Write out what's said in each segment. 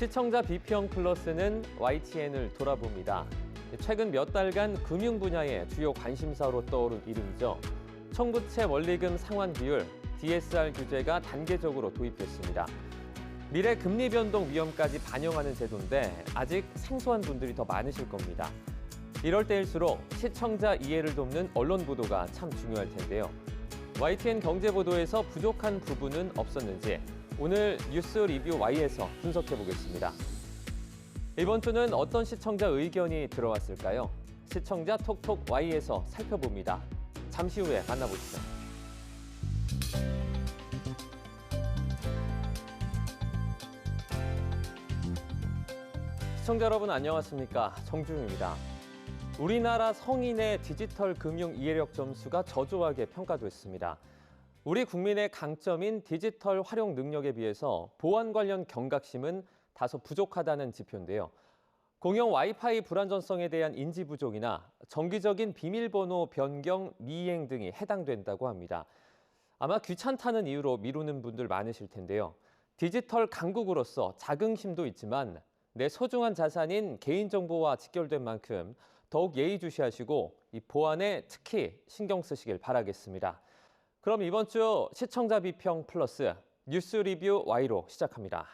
시청자 비평 플러스는 YTN을 돌아봅니다. 최근 몇 달간 금융 분야의 주요 관심사로 떠오른 이름이죠. 청부채 원리금 상환 비율, DSR 규제가 단계적으로 도입됐습니다. 미래 금리 변동 위험까지 반영하는 제도인데 아직 생소한 분들이 더 많으실 겁니다. 이럴 때일수록 시청자 이해를 돕는 언론 보도가 참 중요할 텐데요. YTN 경제 보도에서 부족한 부분은 없었는지 오늘 뉴스 리뷰 Y에서 분석해 보겠습니다. 이번 주는 어떤 시청자 의견이 들어왔을까요? 시청자 톡톡 Y에서 살펴봅니다. 잠시 후에 만나보시죠. 시청자 여러분 안녕하십니까? 정주영입니다. 우리나라 성인의 디지털 금융 이해력 점수가 저조하게 평가됐습니다. 우리 국민의 강점인 디지털 활용 능력에 비해서 보안 관련 경각심은 다소 부족하다는 지표인데요. 공용 와이파이 불안전성에 대한 인지 부족이나 정기적인 비밀번호 변경 미이행 등이 해당된다고 합니다. 아마 귀찮다는 이유로 미루는 분들 많으실 텐데요. 디지털 강국으로서 자긍심도 있지만 내 소중한 자산인 개인정보와 직결된 만큼 더욱 예의주시하시고 이 보안에 특히 신경 쓰시길 바라겠습니다. 그럼 이번 주 시청자 비평 플러스 뉴스 리뷰 Y로 시작합니다.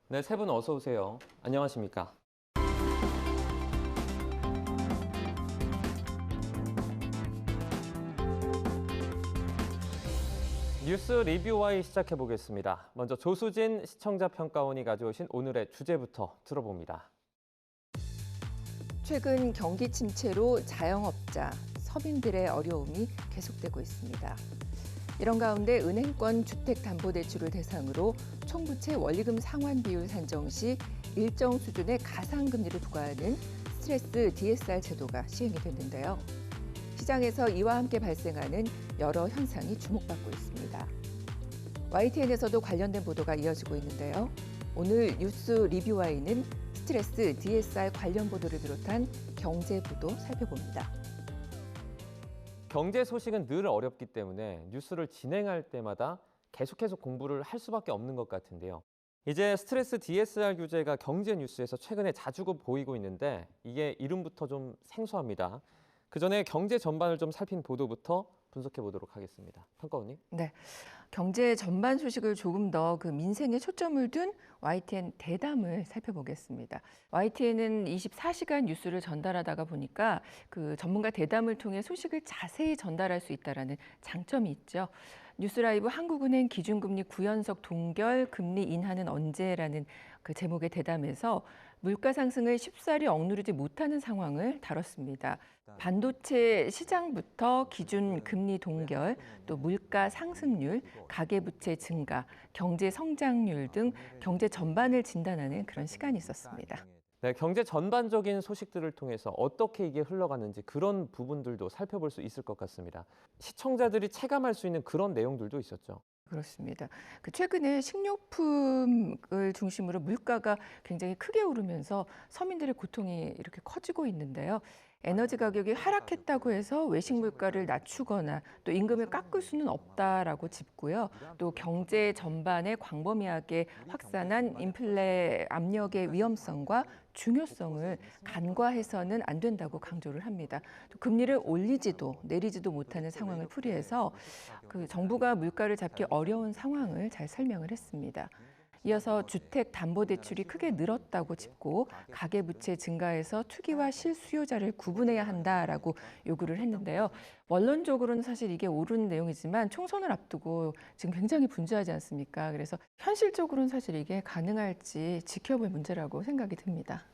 네, 세 분 어서 오세요. 안녕하십니까? 뉴스 리뷰 Y 시작해 보겠습니다. 먼저 조수진 시청자 평가원이 가져오신 오늘의 주제부터 들어봅니다. 최근 경기 침체로 자영업자, 서민들의 어려움이 계속되고 있습니다. 이런 가운데 은행권 주택담보대출을 대상으로 총부채 원리금 상환 비율 산정 시 일정 수준의 가상금리를 부과하는 스트레스 DSR 제도가 시행이 됐는데요. 시장에서 이와 함께 발생하는 여러 현상이 주목받고 있습니다. YTN에서도 관련된 보도가 이어지고 있는데요. 오늘 뉴스 리뷰 Y는 스트레스 DSR 관련 보도를 비롯한 경제 보도 살펴봅니다. 경제 소식은 늘 어렵기 때문에 뉴스를 진행할 때마다 계속해서 공부를 할 수밖에 없는 것 같은데요. 이제 스트레스 DSR 규제가 경제 뉴스에서 최근에 자주 보이고 있는데 이게 이름부터 좀 생소합니다. 그 전에 경제 전반을 좀 살핀 보도부터 분석해 보도록 하겠습니다. 평가원님. 네, 경제 전반 소식을 조금 더 그 민생에 초점을 둔 YTN 대담을 살펴보겠습니다. YTN은 24시간 뉴스를 전달하다가 보니까 그 전문가 대담을 통해 소식을 자세히 전달할 수 있다는 장점이 있죠. 뉴스라이브 한국은행 기준금리 9연속 동결, 금리 인하는 언제라는 그 제목의 대담에서 물가 상승을 쉽사리 억누르지 못하는 상황을 다뤘습니다. 반도체 시장부터 기준 금리 동결, 또 물가 상승률, 가계부채 증가, 경제 성장률 등 경제 전반을 진단하는 그런 시간이 있었습니다. 네, 경제 전반적인 소식들을 통해서 어떻게 이게 흘러가는지 그런 부분들도 살펴볼 수 있을 것 같습니다. 시청자들이 체감할 수 있는 그런 내용들도 있었죠. 그렇습니다. 그 최근에 식료품을 중심으로 물가가 굉장히 크게 오르면서 서민들의 고통이 이렇게 커지고 있는데요. 에너지 가격이 하락했다고 해서 외식 물가를 낮추거나 또 임금을 깎을 수는 없다라고 짚고요. 또 경제 전반에 광범위하게 확산한 인플레 압력의 위험성과 중요성을 간과해서는 안 된다고 강조를 합니다. 또 금리를 올리지도 내리지도 못하는 상황을 풀이해서 그 정부가 물가를 잡기 어려운 상황을 잘 설명을 했습니다. 이어서 주택담보대출이 크게 늘었다고 짚고 가계부채 증가해서 투기와 실수요자를 구분해야 한다라고 요구를 했는데요. 원론적으로는 사실 이게 옳은 내용이지만 총선을 앞두고 지금 굉장히 분주하지 않습니까? 그래서 현실적으로는 사실 이게 가능할지 지켜볼 문제라고 생각이 듭니다.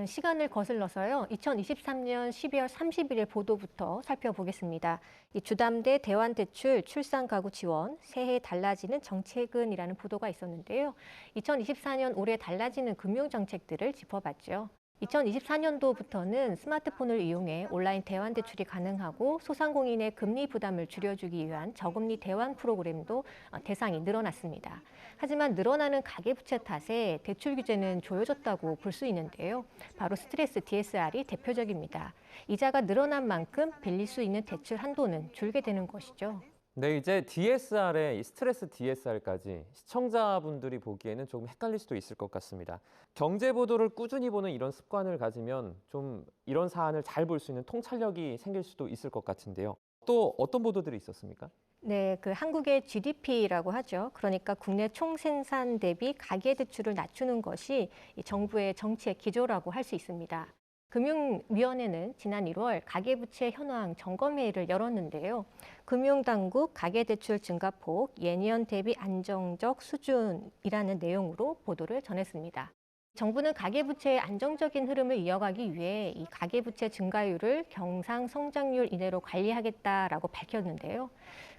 시간을 거슬러서요. 2023년 12월 30일의 보도부터 살펴보겠습니다. 이 주담대 대환대출 출산가구 지원, 새해 달라지는 정책은이라는 보도가 있었는데요. 2024년 올해 달라지는 금융정책들을 짚어봤죠. 2024년도부터는 스마트폰을 이용해 온라인 대환 대출이 가능하고 소상공인의 금리 부담을 줄여주기 위한 저금리 대환 프로그램도 대상이 늘어났습니다. 하지만 늘어나는 가계부채 탓에 대출 규제는 조여졌다고 볼 수 있는데요. 바로 스트레스 DSR이 대표적입니다. 이자가 늘어난 만큼 빌릴 수 있는 대출 한도는 줄게 되는 것이죠. 네, 이제 DSR에 스트레스 DSR까지 시청자분들이 보기에는 조금 헷갈릴 수도 있을 것 같습니다. 경제 보도를 꾸준히 보는 이런 습관을 가지면 좀 이런 사안을 잘 볼 수 있는 통찰력이 생길 수도 있을 것 같은데요. 또 어떤 보도들이 있었습니까? 네, 그 한국의 GDP라고 하죠. 그러니까 국내 총생산 대비 가계대출을 낮추는 것이 이 정부의 정치의 기조라고 할 수 있습니다. 금융위원회는 지난 1월 가계부채 현황 점검회의를 열었는데요. 금융당국 가계대출 증가폭 예년 대비 안정적 수준이라는 내용으로 보도를 전했습니다. 정부는 가계부채의 안정적인 흐름을 이어가기 위해 이 가계부채 증가율을 경상성장률 이내로 관리하겠다라고 밝혔는데요.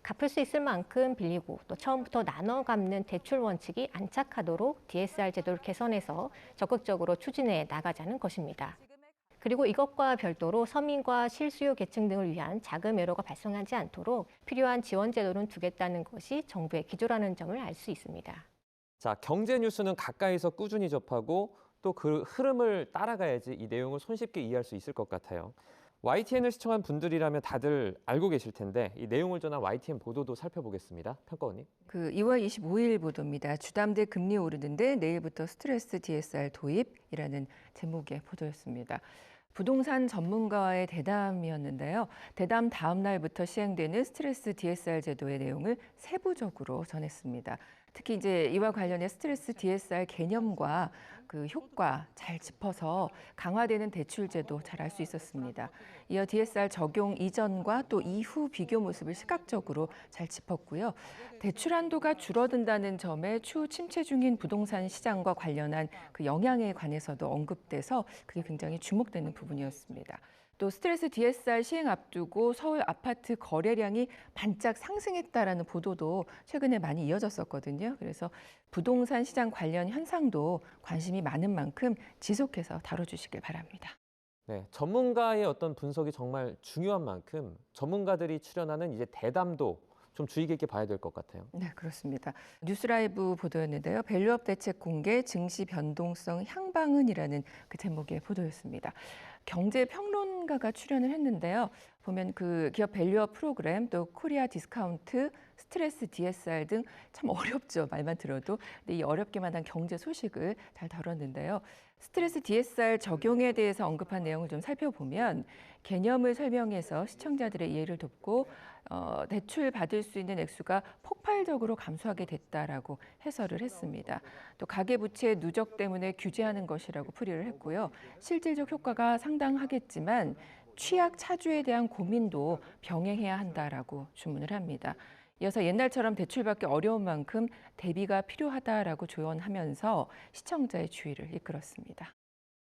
갚을 수 있을 만큼 빌리고 또 처음부터 나눠 갚는 대출 원칙이 안착하도록 DSR 제도를 개선해서 적극적으로 추진해 나가자는 것입니다. 그리고 이것과 별도로 서민과 실수요 계층 등을 위한 자금 애로가 발생하지 않도록 필요한 지원 제도는 두겠다는 것이 정부의 기조라는 점을 알 수 있습니다. 자, 경제 뉴스는 가까이서 꾸준히 접하고 또 그 흐름을 따라가야지 이 내용을 손쉽게 이해할 수 있을 것 같아요. YTN을 시청한 분들이라면 다들 알고 계실 텐데 이 내용을 전한 YTN 보도도 살펴보겠습니다. 평가원님. 2월 25일 보도입니다. 주담대 금리 오르는데 내일부터 스트레스 DSR 도입이라는 제목의 보도였습니다. 부동산 전문가와의 대담이었는데요. 대담 다음 날부터 시행되는 스트레스 DSR 제도의 내용을 세부적으로 전했습니다. 특히 이제 이와 관련해 스트레스 DSR 개념과 그 효과 잘 짚어서 강화되는 대출 제도 잘 알 수 있었습니다. 이어 DSR 적용 이전과 또 이후 비교 모습을 시각적으로 잘 짚었고요. 대출 한도가 줄어든다는 점에 추후 침체 중인 부동산 시장과 관련한 그 영향에 관해서도 언급돼서 그게 굉장히 주목되는 부분이었습니다. 또 스트레스 DSR 시행 앞두고 서울 아파트 거래량이 반짝 상승했다라는 보도도 최근에 많이 이어졌었거든요. 그래서 부동산 시장 관련 현상도 관심이 많은 만큼 지속해서 다뤄주시길 바랍니다. 네, 전문가의 어떤 분석이 정말 중요한 만큼 전문가들이 출연하는 이제 대담도 좀 주의 깊게 봐야 될 것 같아요. 네, 그렇습니다. 뉴스라이브 보도였는데요. 밸류업 대책 공개, 증시 변동성 향방은이라는 그 제목의 보도였습니다. 경제평론가가 출연을 했는데요. 보면 그 기업 밸류업 프로그램, 또 코리아 디스카운트, 스트레스 DSR 등 참 어렵죠. 말만 들어도. 근데 이 어렵기만 한 경제 소식을 잘 다뤘는데요. 스트레스 DSR 적용에 대해서 언급한 내용을 좀 살펴보면 개념을 설명해서 시청자들의 이해를 돕고 대출 받을 수 있는 액수가 폭발적으로 감소하게 됐다라고 해설을 했습니다. 또 가계부채 누적 때문에 규제하는 것이라고 풀이를 했고요. 실질적 효과가 상당하겠지만 취약 차주에 대한 고민도 병행해야 한다라고 주문을 합니다. 이어서 옛날처럼 대출받기 어려운 만큼 대비가 필요하다라고 조언하면서 시청자의 주의를 이끌었습니다.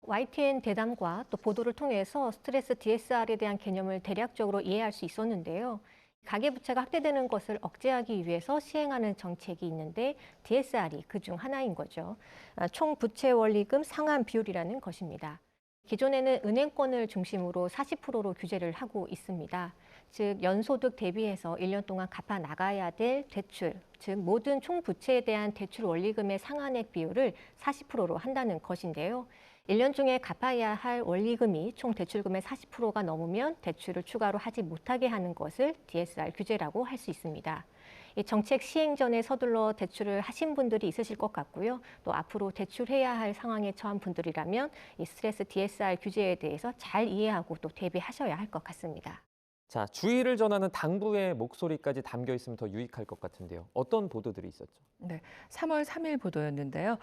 YTN 대담과 또 보도를 통해서 스트레스 DSR에 대한 개념을 대략적으로 이해할 수 있었는데요. 가계부채가 확대되는 것을 억제하기 위해서 시행하는 정책이 있는데 DSR이 그중 하나인 거죠. 총부채 원리금 상환 비율이라는 것입니다. 기존에는 은행권을 중심으로 40%로 규제를 하고 있습니다. 즉 연소득 대비해서 1년 동안 갚아 나가야 될 대출, 즉 모든 총부채에 대한 대출 원리금의 상환액 비율을 40%로 한다는 것인데요. 1년 중에 갚아야 할 원리금이 총 대출금의 40%가 넘으면 대출을 추가로 하지 못하게 하는 것을 DSR 규제라고 할 수 있습니다. 이 정책 시행 전에 서둘러 대출을 하신 분들이 있으실 것 같고요. 또 앞으로 대출해야 할 상황에 처한 분들이라면 이 스트레스 DSR 규제에 대해서 잘 이해하고 또 대비하셔야 할 것 같습니다. 자, 주의를 전하는 당부의 목소리까지 담겨 있으면 더 유익할 것 같은데요. 어떤 보도들이 있었죠? 네, 3월 3일 보도였는데요.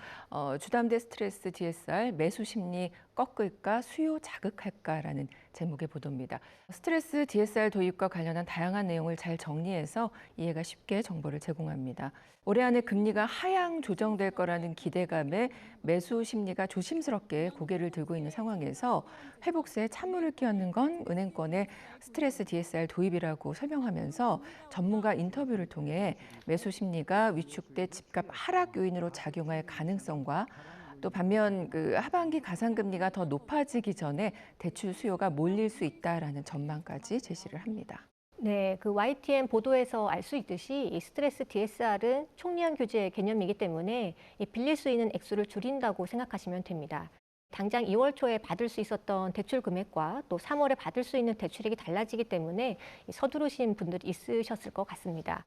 주담대 스트레스 DSR 매수 심리 꺾을까 수요 자극할까라는 제목의 보도입니다. 스트레스 DSR 도입과 관련한 다양한 내용을 잘 정리해서 이해가 쉽게 정보를 제공합니다. 올해 안에 금리가 하향 조정될 거라는 기대감에 매수 심리가 조심스럽게 고개를 들고 있는 상황에서 회복세에 찬물을 끼얹는 건 은행권의 스트레스 DSR 도입이라고 설명하면서 전문가 인터뷰를 통해 매수 심리가 위축돼 집값 하락 요인으로 작용할 가능성과 또 반면 그 하반기 가상금리가 더 높아지기 전에 대출 수요가 몰릴 수 있다라는 전망까지 제시를 합니다. 네, 그 YTN 보도에서 알 수 있듯이 이 스트레스 DSR은 총량 규제 개념이기 때문에 이 빌릴 수 있는 액수를 줄인다고 생각하시면 됩니다. 당장 2월 초에 받을 수 있었던 대출 금액과 또 3월에 받을 수 있는 대출액이 달라지기 때문에 서두르신 분들이 있으셨을 것 같습니다.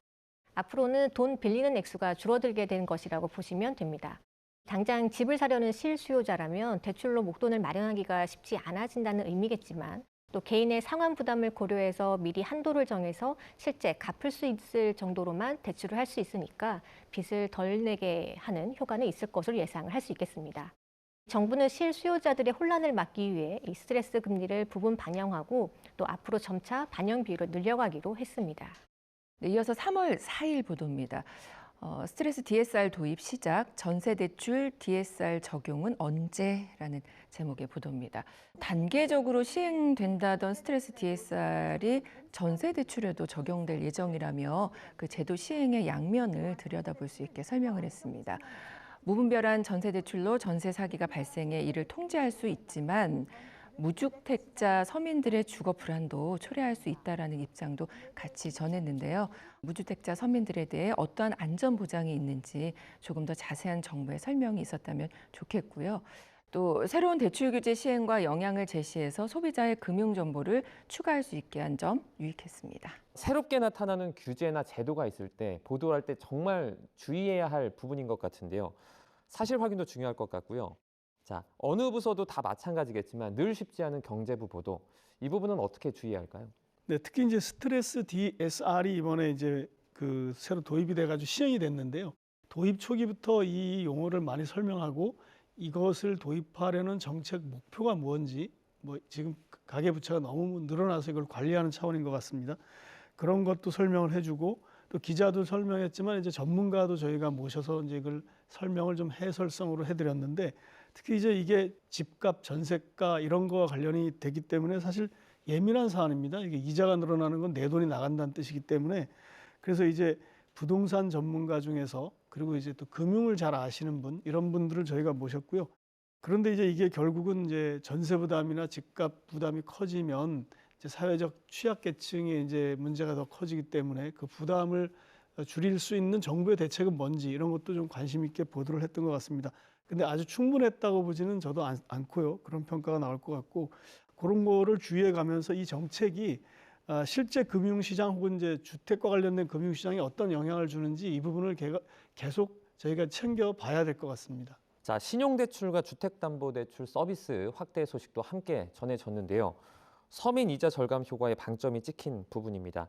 앞으로는 돈 빌리는 액수가 줄어들게 된 것이라고 보시면 됩니다. 당장 집을 사려는 실수요자라면 대출로 목돈을 마련하기가 쉽지 않아진다는 의미겠지만 또 개인의 상환 부담을 고려해서 미리 한도를 정해서 실제 갚을 수 있을 정도로만 대출을 할 수 있으니까 빚을 덜 내게 하는 효과는 있을 것으로 예상을 할 수 있겠습니다. 정부는 실수요자들의 혼란을 막기 위해 이 스트레스 금리를 부분 반영하고 또 앞으로 점차 반영 비율을 늘려가기로 했습니다. 네, 이어서 3월 4일 보도입니다. 스트레스 DSR 도입 시작, 전세대출 DSR 적용은 언제라는 제목의 보도입니다. 단계적으로 시행된다던 스트레스 DSR이 전세대출에도 적용될 예정이라며 그 제도 시행의 양면을 들여다볼 수 있게 설명을 했습니다. 무분별한 전세대출로 전세 사기가 발생해 이를 통제할 수 있지만 무주택자 서민들의 주거 불안도 초래할 수 있다라는 입장도 같이 전했는데요. 무주택자 서민들에 대해 어떠한 안전 보장이 있는지 조금 더 자세한 정부의 설명이 있었다면 좋겠고요. 또 새로운 대출 규제 시행과 영향을 제시해서 소비자의 금융 정보를 추가할 수 있게 한 점 유익했습니다. 새롭게 나타나는 규제나 제도가 있을 때 보도할 때 정말 주의해야 할 부분인 것 같은데요. 사실 확인도 중요할 것 같고요. 자, 어느 부서도 다 마찬가지겠지만 늘 쉽지 않은 경제부 보도. 이 부분은 어떻게 주의해야 할까요? 네, 특히 이제 스트레스 DSR이 이번에 이제 그 새로 도입이 돼가지고 시행이 됐는데요. 도입 초기부터 이 용어를 많이 설명하고 이것을 도입하려는 정책 목표가 뭔지, 뭐 지금 가계부채가 너무 늘어나서 이걸 관리하는 차원인 것 같습니다. 그런 것도 설명을 해주고 또 기자도 설명했지만 이제 전문가도 저희가 모셔서 이제 이걸 설명을 좀 해설성으로 해드렸는데 특히 이제 이게 집값, 전세가 이런 거와 관련이 되기 때문에 사실 예민한 사안입니다. 이게 이자가 늘어나는 건 내 돈이 나간다는 뜻이기 때문에 그래서 이제 부동산 전문가 중에서 그리고 이제 또 금융을 잘 아시는 분 이런 분들을 저희가 모셨고요. 그런데 이제 이게 결국은 이제 전세 부담이나 집값 부담이 커지면 이제 사회적 취약계층의 이제 문제가 더 커지기 때문에 그 부담을 줄일 수 있는 정부의 대책은 뭔지 이런 것도 좀 관심 있게 보도를 했던 것 같습니다. 근데 아주 충분했다고 보지는 저도 않고요. 그런 평가가 나올 것 같고 그런 거를 주의해 가면서 이 정책이 실제 금융시장 혹은 이제 주택과 관련된 금융시장에 어떤 영향을 주는지 이 부분을 계속 저희가 챙겨봐야 될 것 같습니다. 자, 신용대출과 주택담보대출 서비스 확대 소식도 함께 전해졌는데요. 서민 이자 절감 효과에 방점이 찍힌 부분입니다.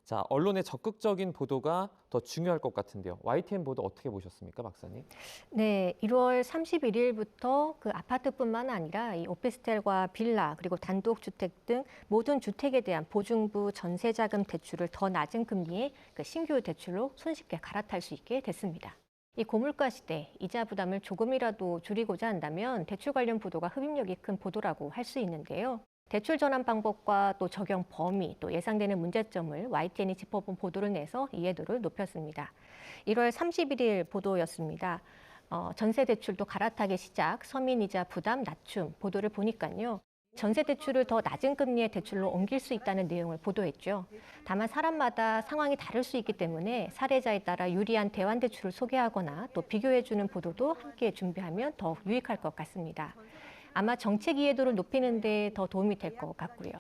자, 언론의 적극적인 보도가 더 중요할 것 같은데요. YTN 보도 어떻게 보셨습니까, 박사님? 네, 1월 31일부터 그 아파트뿐만 아니라 이 오피스텔과 빌라 그리고 단독주택 등 모든 주택에 대한 보증부 전세자금 대출을 더 낮은 금리의 그 신규 대출로 손쉽게 갈아탈 수 있게 됐습니다. 이 고물가 시대 이자 부담을 조금이라도 줄이고자 한다면 대출 관련 보도가 흡입력이 큰 보도라고 할 수 있는데요. 대출 전환 방법과 또 적용 범위, 또 예상되는 문제점을 YTN이 짚어본 보도를 내서 이해도를 높였습니다. 1월 31일 보도였습니다. 전세 대출도 갈아타기 시작, 서민 이자 부담 낮춤 보도를 보니까요. 전세 대출을 더 낮은 금리의 대출로 옮길 수 있다는 내용을 보도했죠. 다만 사람마다 상황이 다를 수 있기 때문에 사례자에 따라 유리한 대환 대출을 소개하거나 또 비교해주는 보도도 함께 준비하면 더욱 유익할 것 같습니다. 아마 정책 이해도를 높이는 데 더 도움이 될 것 같고요.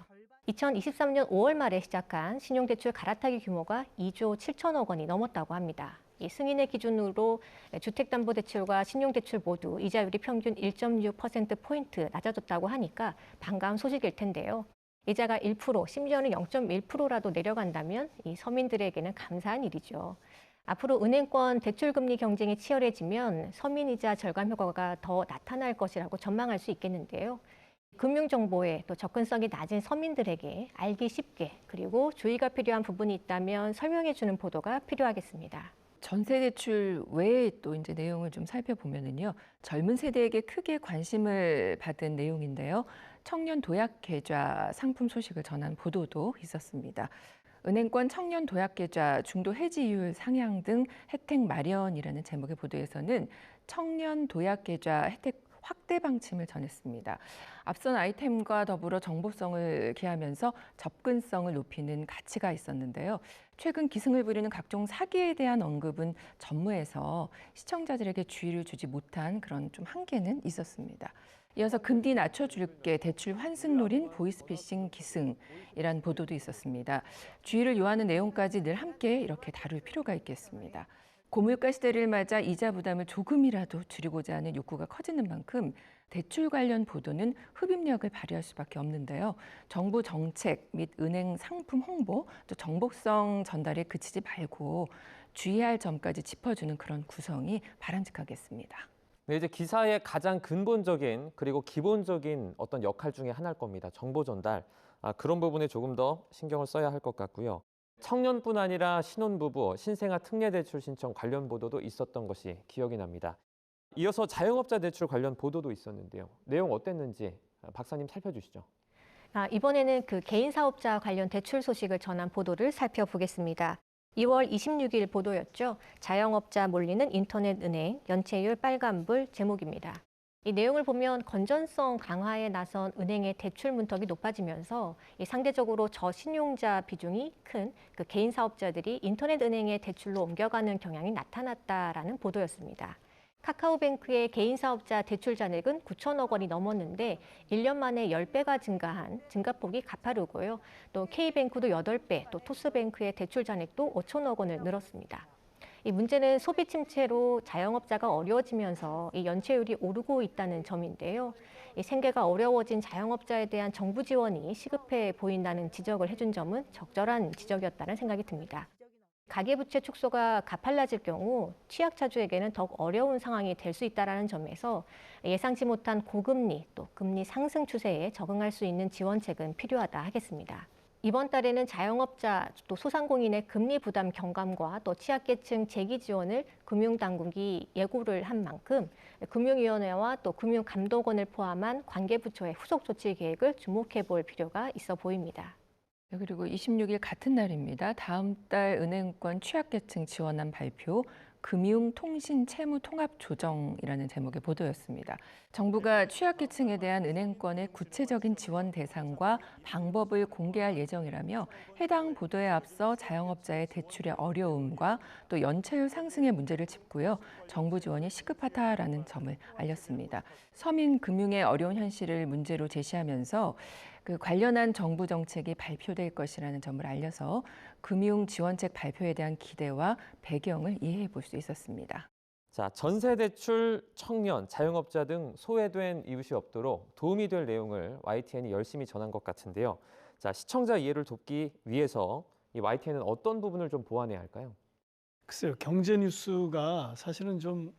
2023년 5월 말에 시작한 신용대출 갈아타기 규모가 2조 7천억 원이 넘었다고 합니다. 이 승인의 기준으로 주택담보대출과 신용대출 모두 이자율이 평균 1.6%포인트 낮아졌다고 하니까 반가운 소식일 텐데요. 이자가 1%, 심지어는 0.1%라도 내려간다면 이 서민들에게는 감사한 일이죠. 앞으로 은행권 대출금리 경쟁이 치열해지면 서민이자 절감 효과가 더 나타날 것이라고 전망할 수 있겠는데요. 금융정보에 또 접근성이 낮은 서민들에게 알기 쉽게 그리고 주의가 필요한 부분이 있다면 설명해주는 보도가 필요하겠습니다. 전세 대출 외에 또 이제 내용을 좀 살펴보면은요. 젊은 세대에게 크게 관심을 받은 내용인데요. 청년 도약 계좌 상품 소식을 전한 보도도 있었습니다. 은행권 청년 도약 계좌 중도 해지 이율 상향 등 혜택 마련이라는 제목의 보도에서는 청년 도약 계좌 혜택 확대 방침을 전했습니다. 앞선 아이템과 더불어 정보성을 기하면서 접근성을 높이는 가치가 있었는데요. 최근 기승을 부리는 각종 사기에 대한 언급은 전무해서 시청자들에게 주의를 주지 못한 그런 좀 한계는 있었습니다. 이어서 금리 낮춰줄게 대출 환승 노린 보이스피싱 기승이란 보도도 있었습니다. 주의를 요하는 내용까지 늘 함께 이렇게 다룰 필요가 있겠습니다. 고물가 시대를 맞아 이자 부담을 조금이라도 줄이고자 하는 욕구가 커지는 만큼 대출 관련 보도는 흡입력을 발휘할 수밖에 없는데요. 정부 정책 및 은행 상품 홍보, 또 정보성 전달에 그치지 말고 주의할 점까지 짚어주는 그런 구성이 바람직하겠습니다. 네, 이제 기사의 가장 근본적인 그리고 기본적인 어떤 역할 중에 하나일 겁니다. 정보 전달. 그런 부분에 조금 더 신경을 써야 할 것 같고요. 청년뿐 아니라 신혼부부, 신생아 특례대출 신청 관련 보도도 있었던 것이 기억이 납니다. 이어서 자영업자 대출 관련 보도도 있었는데요. 내용 어땠는지 박사님 살펴주시죠. 이번에는 그 개인 사업자 관련 대출 소식을 전한 보도를 살펴보겠습니다. 2월 26일 보도였죠. 자영업자 몰리는 인터넷 은행, 연체율 빨간불 제목입니다. 이 내용을 보면 건전성 강화에 나선 은행의 대출 문턱이 높아지면서 상대적으로 저신용자 비중이 큰 그 개인 사업자들이 인터넷 은행의 대출로 옮겨가는 경향이 나타났다라는 보도였습니다. 카카오뱅크의 개인 사업자 대출 잔액은 9천억 원이 넘었는데 1년 만에 10배가 증가한 증가폭이 가파르고요. 또 K뱅크도 8배, 또 토스뱅크의 대출 잔액도 5천억 원을 늘었습니다. 이 문제는 소비 침체로 자영업자가 어려워지면서 이 연체율이 오르고 있다는 점인데요. 이 생계가 어려워진 자영업자에 대한 정부 지원이 시급해 보인다는 지적을 해준 점은 적절한 지적이었다는 생각이 듭니다. 가계부채 축소가 가팔라질 경우 취약차주에게는 더욱 어려운 상황이 될 수 있다는 점에서 예상치 못한 고금리 또 금리 상승 추세에 적응할 수 있는 지원책은 필요하다 하겠습니다. 이번 달에는 자영업자 또 소상공인의 금리 부담 경감과 또 취약계층 재기 지원을 금융당국이 예고를 한 만큼 금융위원회와 또 금융감독원을 포함한 관계부처의 후속 조치 계획을 주목해 볼 필요가 있어 보입니다. 그리고 26일 같은 날입니다. 다음 달 은행권 취약계층 지원안 발표, 금융통신채무통합조정이라는 제목의 보도였습니다. 정부가 취약계층에 대한 은행권의 구체적인 지원 대상과 방법을 공개할 예정이라며 해당 보도에 앞서 자영업자의 대출의 어려움과 또 연체율 상승의 문제를 짚고요. 정부 지원이 시급하다라는 점을 알렸습니다. 서민 금융의 어려운 현실을 문제로 제시하면서 그 관련한 정부 정책이 발표될 것이라는 점을 알려서 금융 지원책 발표에 대한 기대와 배경을 이해해 볼 수 있었습니다. 자, 전세 대출, 청년, 자영업자 등 소외된 이웃이 없도록 도움이 될 내용을 YTN이 열심히 전한 것 같은데요. 자, 시청자 이해를 돕기 위해서 이 YTN은 어떤 부분을 좀 보완해야 할까요? 글쎄요, 경제 뉴스가 사실은 좀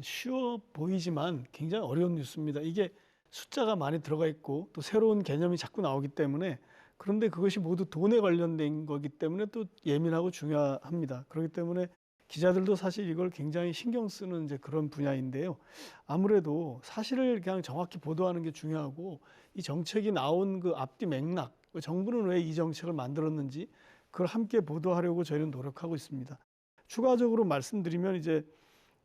쉬워 보이지만 굉장히 어려운 뉴스입니다. 이게 숫자가 많이 들어가 있고 또 새로운 개념이 자꾸 나오기 때문에, 그런데 그것이 모두 돈에 관련된 거기 때문에 또 예민하고 중요합니다. 그렇기 때문에 기자들도 사실 이걸 굉장히 신경 쓰는 이제 그런 분야인데요. 아무래도 사실을 그냥 정확히 보도하는 게 중요하고, 이 정책이 나온 그 앞뒤 맥락, 정부는 왜 이 정책을 만들었는지 그걸 함께 보도하려고 저희는 노력하고 있습니다. 추가적으로 말씀드리면, 이제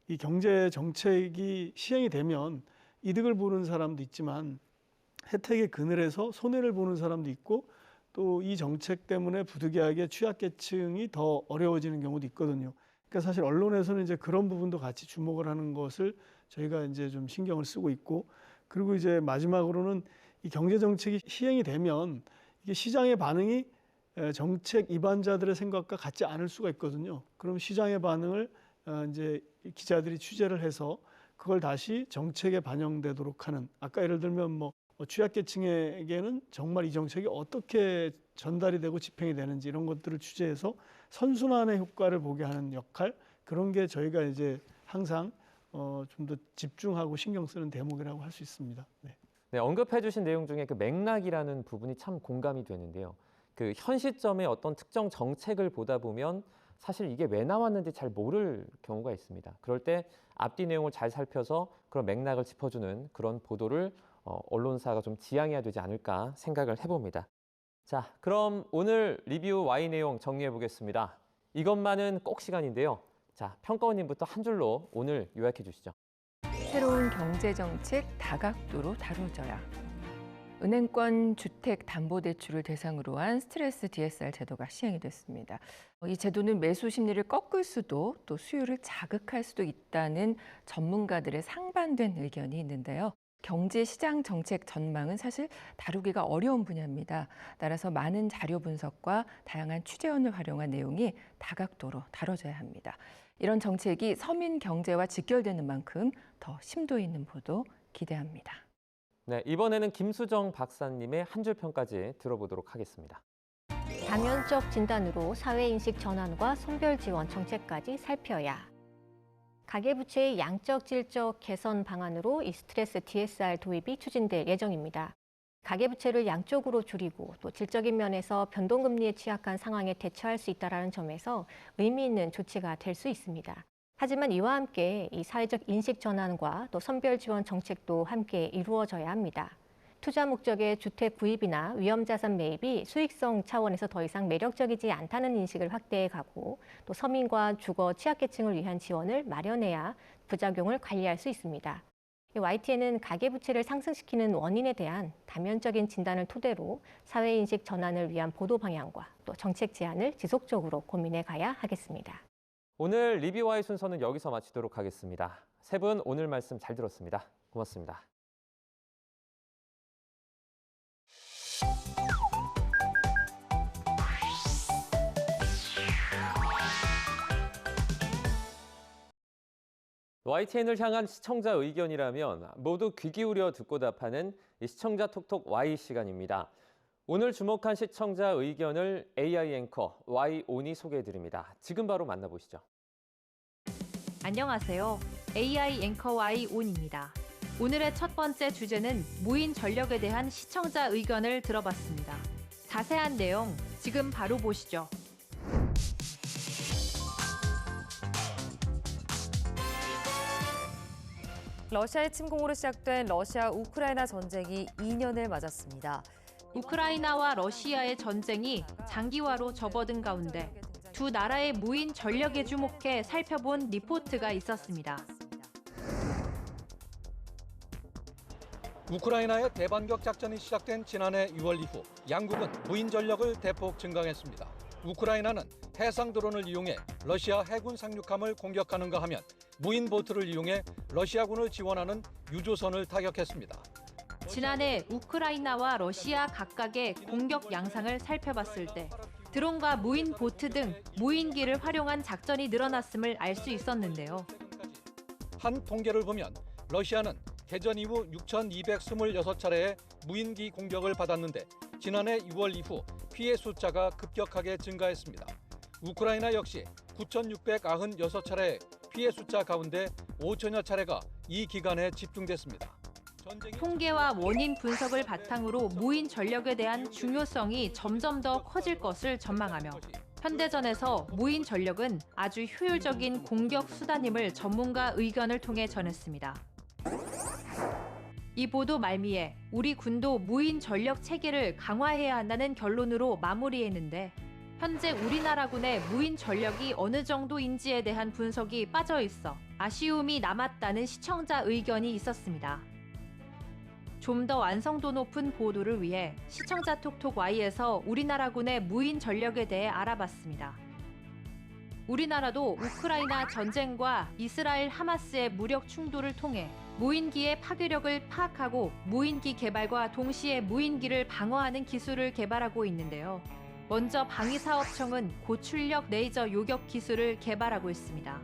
이 경제 정책이 시행이 되면 이득을 보는 사람도 있지만 혜택의 그늘에서 손해를 보는 사람도 있고, 또 이 정책 때문에 부득이하게 취약계층이 더 어려워지는 경우도 있거든요. 그러니까 사실 언론에서는 이제 그런 부분도 같이 주목을 하는 것을 저희가 이제 좀 신경을 쓰고 있고, 그리고 이제 마지막으로는 이 경제 정책이 시행이 되면 이게 시장의 반응이 정책 입안자들의 생각과 같지 않을 수가 있거든요. 그럼 시장의 반응을 이제 기자들이 취재를 해서 그걸 다시 정책에 반영되도록 하는, 아까 예를 들면 뭐 취약계층에게는 정말 이 정책이 어떻게 전달이 되고 집행이 되는지 이런 것들을 취재해서 선순환의 효과를 보게 하는 역할, 그런 게 저희가 이제 항상 좀 더 집중하고 신경 쓰는 대목이라고 할 수 있습니다. 네. 네, 언급해 주신 내용 중에 그 맥락이라는 부분이 참 공감이 되는데요. 그 현 시점에 어떤 특정 정책을 보다 보면 사실 이게 왜 나왔는지 잘 모를 경우가 있습니다. 그럴 때 앞뒤 내용을 잘 살펴서 그런 맥락을 짚어주는 그런 보도를 언론사가 좀 지향해야 되지 않을까 생각을 해봅니다. 자, 그럼 오늘 리뷰 Y 내용 정리해 보겠습니다. 이것만은 꼭 시간인데요. 자, 평가원님부터 한 줄로 오늘 요약해 주시죠. 새로운 경제정책 다각도로 다뤄져야. 은행권 주택담보대출을 대상으로 한 스트레스 DSR 제도가 시행이 됐습니다. 이 제도는 매수 심리를 꺾을 수도 또 수요를 자극할 수도 있다는 전문가들의 상반된 의견이 있는데요. 경제 시장 정책 전망은 사실 다루기가 어려운 분야입니다. 따라서 많은 자료 분석과 다양한 취재원을 활용한 내용이 다각도로 다뤄져야 합니다. 이런 정책이 서민 경제와 직결되는 만큼 더 심도 있는 보도 기대합니다. 네, 이번에는 김수정 박사님의 한 줄 평까지 들어보도록 하겠습니다. 다면적 진단으로 사회인식 전환과 선별 지원 정책까지 살펴야. 가계부채의 양적 질적 개선 방안으로 이 스트레스 DSR 도입이 추진될 예정입니다. 가계부채를 양쪽으로 줄이고 또 질적인 면에서 변동금리에 취약한 상황에 대처할 수 있다는 점에서 의미 있는 조치가 될 수 있습니다. 하지만 이와 함께 이 사회적 인식 전환과 또 선별 지원 정책도 함께 이루어져야 합니다. 투자 목적의 주택 구입이나 위험자산 매입이 수익성 차원에서 더 이상 매력적이지 않다는 인식을 확대해 가고 또 서민과 주거 취약계층을 위한 지원을 마련해야 부작용을 관리할 수 있습니다. YTN은 가계부채를 상승시키는 원인에 대한 다면적인 진단을 토대로 사회인식 전환을 위한 보도 방향과 또 정책 제안을 지속적으로 고민해 가야 하겠습니다. 오늘 리뷰와의 순서는 여기서 마치도록 하겠습니다. 세 분 오늘 말씀 잘 들었습니다. 고맙습니다. YTN을 향한 시청자 의견이라면 모두 귀 기울여 듣고 답하는 이 시청자 톡톡 Y 시간입니다. 오늘 주목한 시청자 의견을 AI 앵커 Y온이 소개해드립니다. 지금 바로 만나보시죠. 안녕하세요. AI 앵커 Y온입니다. 오늘의 첫 번째 주제는 무인 전력에 대한 시청자 의견을 들어봤습니다. 자세한 내용 지금 바로 보시죠. 러시아의 침공으로 시작된 러시아 우크라이나 전쟁이 2년을 맞았습니다. 우크라이나와 러시아의 전쟁이 장기화로 접어든 가운데 두 나라의 무인 전력에 주목해 살펴본 리포트가 있었습니다. 우크라이나의 대반격 작전이 시작된 지난해 6월 이후 양국은 무인 전력을 대폭 증강했습니다. 우크라이나는 해상 드론을 이용해 러시아 해군 상륙함을 공격하는가 하면 무인 보트를 이용해 러시아군을 지원하는 유조선을 타격했습니다. 지난해 우크라이나와 러시아 각각의 공격 양상을 살펴봤을 때 드론과 무인 보트 등 무인기를 활용한 작전이 늘어났음을 알 수 있었는데요. 한 통계를 보면 러시아는 개전 이후 6,226차례의 무인기 공격을 받았는데 지난해 6월 이후 피해 숫자가 급격하게 증가했습니다. 우크라이나 역시 9,696차례의 피해 숫자 가운데 5천여 차례가 이 기간에 집중됐습니다. 통계와 원인 분석을 바탕으로 무인 전력에 대한 중요성이 점점 더 커질 것을 전망하며 현대전에서 무인 전력은 아주 효율적인 공격 수단임을 전문가 의견을 통해 전했습니다. 이 보도 말미에 우리 군도 무인 전력 체계를 강화해야 한다는 결론으로 마무리했는데 현재 우리나라군의 무인 전력이 어느 정도인지에 대한 분석이 빠져 있어 아쉬움이 남았다는 시청자 의견이 있었습니다. 좀 더 완성도 높은 보도를 위해 시청자 톡톡 Y에서 우리나라군의 무인 전력에 대해 알아봤습니다. 우리나라도 우크라이나 전쟁과 이스라엘 하마스의 무력 충돌을 통해 무인기의 파괴력을 파악하고 무인기 개발과 동시에 무인기를 방어하는 기술을 개발하고 있는데요. 먼저 방위사업청은 고출력 레이저 요격 기술을 개발하고 있습니다.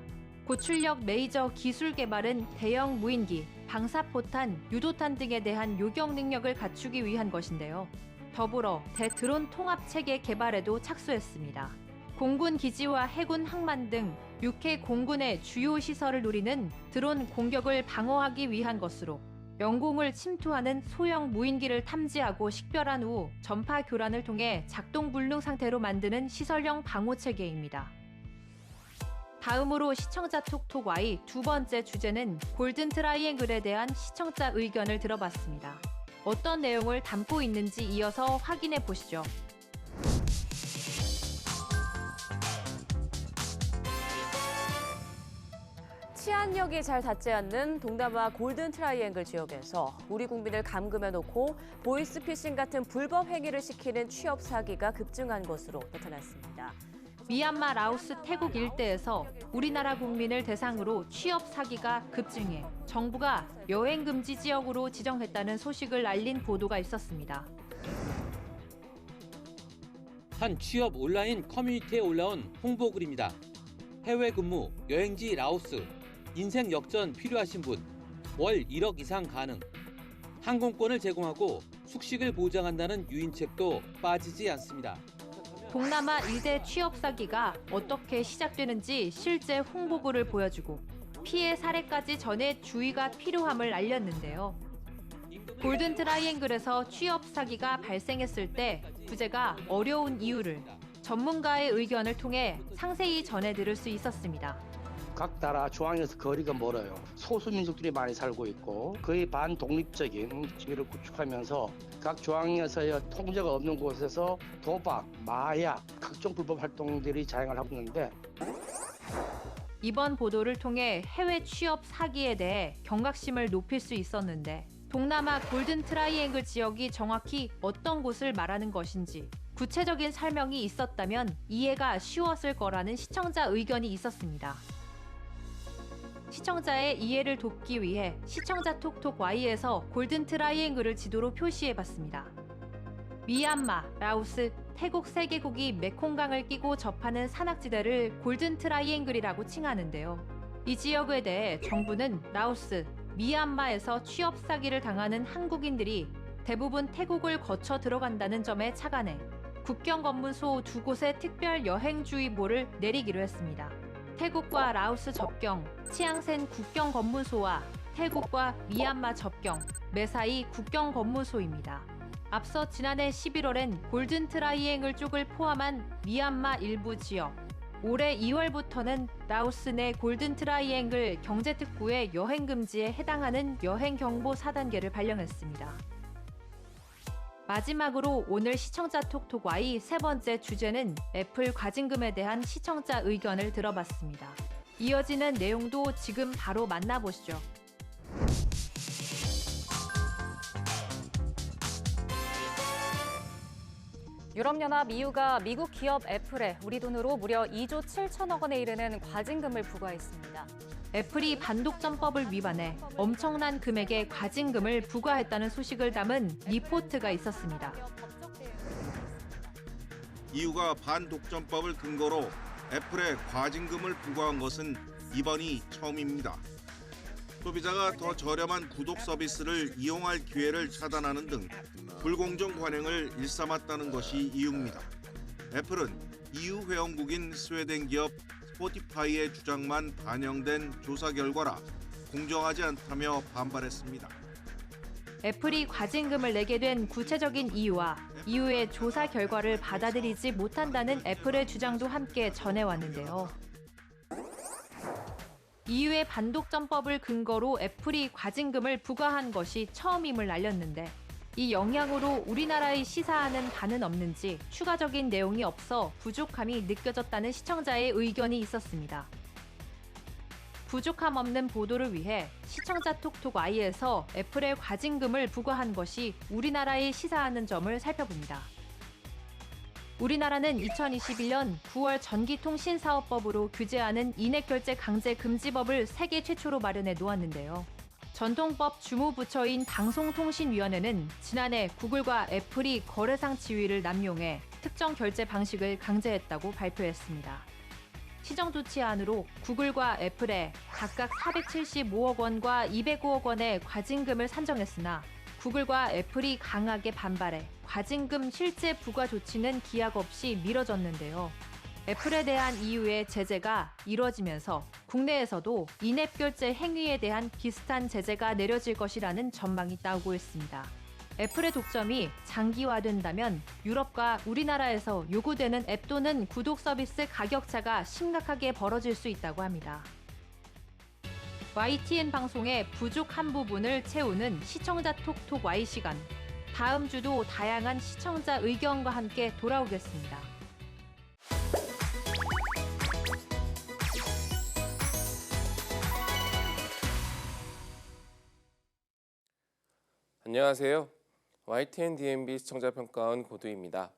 고출력 레이저 기술 개발은 대형 무인기, 방사포탄, 유도탄 등에 대한 요격 능력을 갖추기 위한 것인데요. 더불어 대드론 통합체계 개발에도 착수했습니다. 공군 기지와 해군 항만 등 육해 공군의 주요 시설을 노리는 드론 공격을 방어하기 위한 것으로 영공을 침투하는 소형 무인기를 탐지하고 식별한 후 전파 교란을 통해 작동 불능 상태로 만드는 시설형 방호 체계입니다. 다음으로 시청자 톡톡 Y 두 번째 주제는 골든 트라이앵글에 대한 시청자 의견을 들어봤습니다. 어떤 내용을 담고 있는지 이어서 확인해 보시죠. 치안력이 잘 닿지 않는 동남아 골든 트라이앵글 지역에서 우리 국민을 감금해놓고 보이스피싱 같은 불법 행위를 시키는 취업 사기가 급증한 것으로 나타났습니다. 미얀마, 라오스, 태국 일대에서 우리나라 국민을 대상으로 취업 사기가 급증해 정부가 여행 금지 지역으로 지정했다는 소식을 알린 보도가 있었습니다. 한 취업 온라인 커뮤니티에 올라온 홍보글입니다. 해외 근무, 여행지 라오스, 인생 역전 필요하신 분, 월 1억 이상 가능. 항공권을 제공하고 숙식을 보장한다는 유인책도 빠지지 않습니다. 동남아 일대 취업 사기가 어떻게 시작되는지 실제 홍보글을 보여주고 피해 사례까지 전해 주의가 필요함을 알렸는데요. 골든 트라이앵글에서 취업 사기가 발생했을 때 부재가 어려운 이유를 전문가의 의견을 통해 상세히 전해드릴 수 있었습니다. 각 나라 중앙에서 거리가 멀어요. 소수민족들이 많이 살고 있고 거의 반독립적인 지위를 구축하면서 각 중앙에서의 통제가 없는 곳에서 도박, 마약, 각종 불법 활동들이 자행을 하고 있는데 이번 보도를 통해 해외 취업 사기에 대해 경각심을 높일 수 있었는데 동남아 골든 트라이앵글 지역이 정확히 어떤 곳을 말하는 것인지 구체적인 설명이 있었다면 이해가 쉬웠을 거라는 시청자 의견이 있었습니다. 시청자의 이해를 돕기 위해 시청자 톡톡 Y에서 골든 트라이앵글을 지도로 표시해봤습니다. 미얀마, 라오스, 태국 3개국이 메콩강을 끼고 접하는 산악지대를 골든 트라이앵글이라고 칭하는데요. 이 지역에 대해 정부는 라오스, 미얀마에서 취업 사기를 당하는 한국인들이 대부분 태국을 거쳐 들어간다는 점에 착안해 국경 검문소 2곳에 특별 여행주의보를 내리기로 했습니다. 태국과 라오스 접경, 치앙센 국경 검문소와 태국과 미얀마 접경, 매사이 국경 검문소입니다. 앞서 지난해 11월엔 골든 트라이앵글 쪽을 포함한 미얀마 일부 지역, 올해 2월부터는 라오스 내 골든 트라이앵글 경제특구의 여행 금지에 해당하는 여행 경보 4단계를 발령했습니다. 마지막으로 오늘 시청자 톡톡 Y 세 번째 주제는 애플 과징금에 대한 시청자 의견을 들어봤습니다. 이어지는 내용도 지금 바로 만나보시죠. 유럽연합 EU가 미국 기업 애플에 우리 돈으로 무려 2조 7천억 원에 이르는 과징금을 부과했습니다. 애플이 반독점법을 위반해 엄청난 금액의 과징금을 부과했다는 소식을 담은 리포트가 있었습니다. EU가 반독점법을 근거로 애플에 과징금을 부과한 것은 이번이 처음입니다. 소비자가 더 저렴한 구독 서비스를 이용할 기회를 차단하는 등 불공정 관행을 일삼았다는 것이 이유입니다. 애플은 EU 회원국인 스웨덴 기업 스포티파이의 주장만 반영된 조사 결과라 공정하지 않다며 반발했습니다. 애플이 과징금을 내게 된 구체적인 이유와 EU의 조사 결과를 받아들이지 못한다는 애플의 주장도 함께 전해왔는데요. EU의 반독점법을 근거로 애플이 과징금을 부과한 것이 처음임을 알렸는데 이 영향으로 우리나라의 시사하는 바는 없는지 추가적인 내용이 없어 부족함이 느껴졌다는 시청자의 의견이 있었습니다. 부족함 없는 보도를 위해 시청자 톡톡 Y에서 애플의 과징금을 부과한 것이 우리나라의 시사하는 점을 살펴봅니다. 우리나라는 2021년 9월 전기통신사업법으로 규제하는 인액결제 강제 금지법을 세계 최초로 마련해 놓았는데요. 전통법 주무부처인 방송통신위원회는 지난해 구글과 애플이 거래상 지위를 남용해 특정 결제 방식을 강제했다고 발표했습니다. 시정조치안으로 구글과 애플에 각각 475억 원과 205억 원의 과징금을 산정했으나 구글과 애플이 강하게 반발해 과징금 실제 부과 조치는 기약 없이 미뤄졌는데요. 애플에 대한 EU의 제재가 이뤄지면서 국내에서도 인앱 결제 행위에 대한 비슷한 제재가 내려질 것이라는 전망이 나오고 있습니다. 애플의 독점이 장기화된다면 유럽과 우리나라에서 요구되는 앱 또는 구독 서비스 가격 차가 심각하게 벌어질 수 있다고 합니다. YTN 방송의 부족한 부분을 채우는 시청자 톡톡 Y 시간. 다음 주도 다양한 시청자 의견과 함께 돌아오겠습니다. 안녕하세요. YTN DMB 시청자평가원 고두입니다.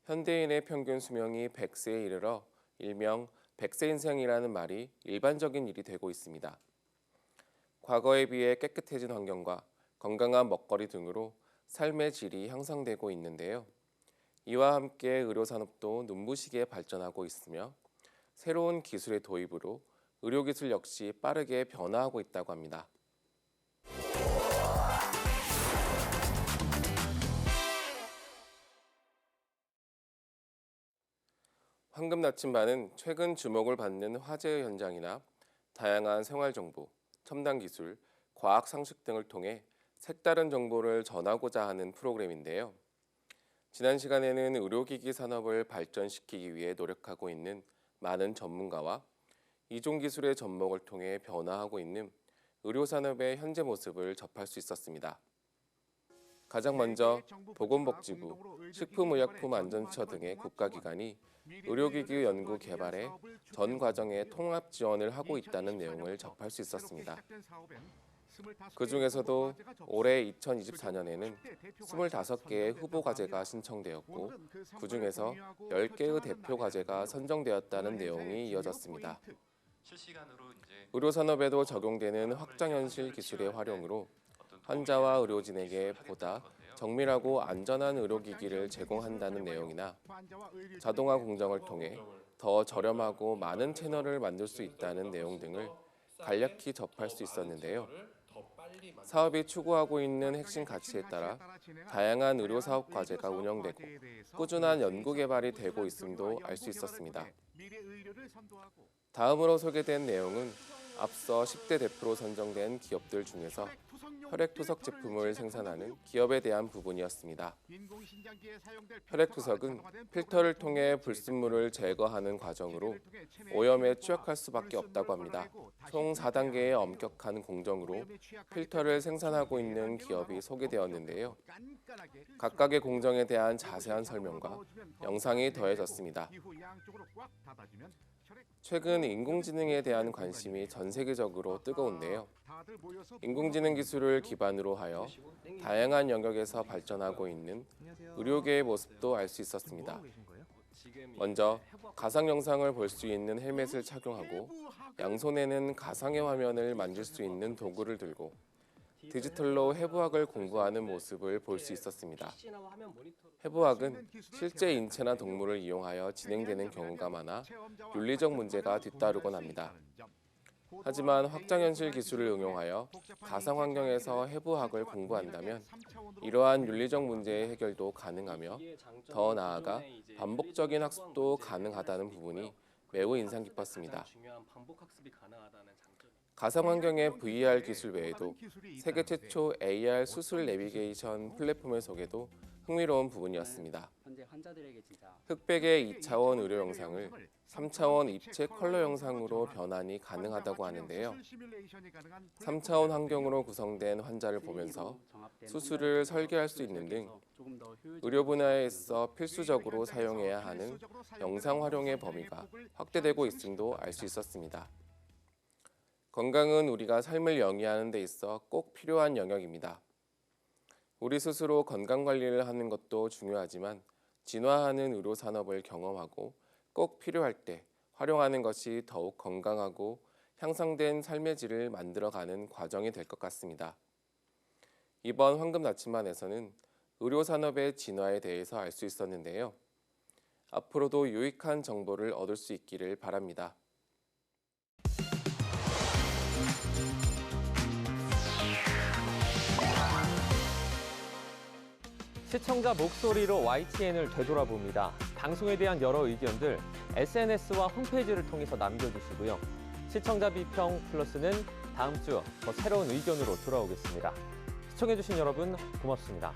현대인의 평균 수명이 100세에 이르러 일명 100세 인생이라는 말이 일반적인 일이 되고 있습니다. 과거에 비해 깨끗해진 환경과 건강한 먹거리 등으로 삶의 질이 향상되고 있는데요. 이와 함께 의료산업도 눈부시게 발전하고 있으며 새로운 기술의 도입으로 의료기술 역시 빠르게 변화하고 있다고 합니다. 황금 나침반은 최근 주목을 받는 화제의 현장이나 다양한 생활정보, 첨단 기술, 과학 상식 등을 통해 색다른 정보를 전하고자 하는 프로그램인데요. 지난 시간에는 의료기기 산업을 발전시키기 위해 노력하고 있는 많은 전문가와 이종 기술의 접목을 통해 변화하고 있는 의료산업의 현재 모습을 접할 수 있었습니다. 가장 먼저 보건복지부, 식품의약품안전처 등의 국가기관이 의료기기 연구 개발에 전 과정에 통합 지원을 하고 있다는 내용을 접할 수 있었습니다. 그 중에서도 올해 2024년에는 25개의 후보 과제가 신청되었고 그 중에서 10개의 대표 과제가 선정되었다는 내용이 이어졌습니다. 의료산업에도 적용되는 확장현실 기술의 활용으로 환자와 의료진에게 보다 정밀하고 안전한 의료기기를 제공한다는 내용이나 자동화 공정을 통해 더 저렴하고 많은 채널을 만들 수 있다는 내용 등을 간략히 접할 수 있었는데요. 사업이 추구하고 있는 핵심 가치에 따라 다양한 의료사업 과제가 운영되고 꾸준한 연구 개발이 되고 있음도 알 수 있었습니다. 다음으로 소개된 내용은 앞서 10대 대표로 선정된 기업들 중에서 혈액투석 제품을 생산하는 기업에 대한 부분이었습니다. 혈액투석은 필터를 통해 불순물을 제거하는 과정으로 오염에 취약할 수밖에 없다고 합니다. 총 4단계의 엄격한 공정으로 필터를 생산하고 있는 기업이 소개되었는데요. 각각의 공정에 대한 자세한 설명과 영상이 더해졌습니다. 최근 인공지능에 대한 관심이 전 세계적으로 뜨거운데요. 인공지능 기술을 기반으로 하여 다양한 영역에서 발전하고 있는 의료계의 모습도 알 수 있었습니다. 먼저 가상 영상을 볼 수 있는 헬멧을 착용하고 양손에는 가상의 화면을 만질 수 있는 도구를 들고 디지털로 해부학을 공부하는 모습을 볼 수 있었습니다. 해부학은 실제 인체나 동물을 이용하여 진행되는 경우가 많아 윤리적 문제가 뒤따르곤 합니다. 하지만 확장현실 기술을 응용하여 가상 환경에서 해부학을 공부한다면 이러한 윤리적 문제의 해결도 가능하며 더 나아가 반복적인 학습도 가능하다는 부분이 매우 인상 깊었습니다. 가상 환경의 VR 기술 외에도 세계 최초 AR 수술 내비게이션 플랫폼의 소개도 흥미로운 부분이었습니다. 흑백의 2차원 의료 영상을 3차원 입체 컬러 영상으로 변환이 가능하다고 하는데요. 3차원 환경으로 구성된 환자를 보면서 수술을 설계할 수 있는 등 의료 분야에 있어 필수적으로 사용해야 하는 영상 활용의 범위가 확대되고 있음도 알 수 있었습니다. 건강은 우리가 삶을 영위하는 데 있어 꼭 필요한 영역입니다. 우리 스스로 건강관리를 하는 것도 중요하지만 진화하는 의료산업을 경험하고 꼭 필요할 때 활용하는 것이 더욱 건강하고 향상된 삶의 질을 만들어가는 과정이 될 것 같습니다. 이번 황금 나침반에서는 의료산업의 진화에 대해서 알 수 있었는데요. 앞으로도 유익한 정보를 얻을 수 있기를 바랍니다. 시청자 목소리로 YTN을 되돌아봅니다. 방송에 대한 여러 의견들 SNS와 홈페이지를 통해서 남겨주시고요. 시청자 비평 플러스는 다음 주 더 새로운 의견으로 돌아오겠습니다. 시청해주신 여러분 고맙습니다.